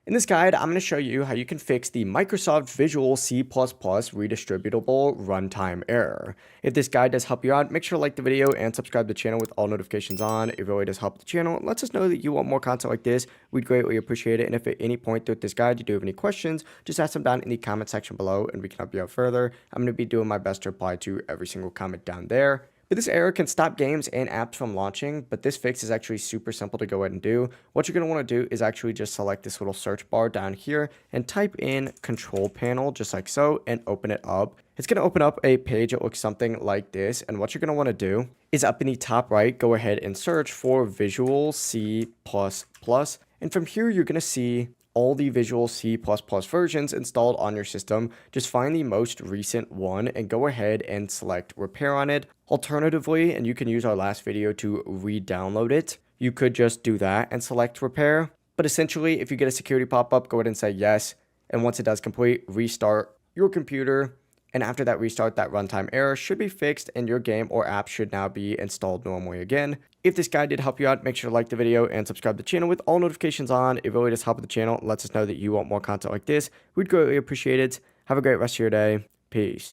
In this guide, I'm going to show you how you can fix the Microsoft Visual C++ redistributable runtime error. If this guide does help you out, make sure to like the video and subscribe to the channel with all notifications on. It really does help the channel. It lets us know that you want more content like this. We'd greatly appreciate it. And if at any point throughout this guide you do have any questions, just ask them down in the comment section below and we can help you out further. I'm going to be doing my best to reply to every single comment down there. But this error can stop games and apps from launching, but this fix is actually super simple to go ahead and do. What you're going to want to do is actually just select this little search bar down here and type in control panel just like so and open it up. It's going to open up a page that looks something like this, and what you're going to want to do is up in the top right, go ahead and search for Visual C++, and from here you're going to see all the Visual C++ versions installed on your system. Just find the most recent one and go ahead and select repair on it. Alternatively, and you can use our last video to re-download it, you could just do that and select repair. But essentially, if you get a security pop-up, go ahead and say yes. And once it does complete, restart your computer. And after that restart, that runtime error should be fixed and your game or app should now be installed normally again. If this guide did help you out, make sure to like the video and subscribe to the channel with all notifications on. It really does help the channel. It lets us know that you want more content like this. We'd greatly appreciate it. Have a great rest of your day. Peace.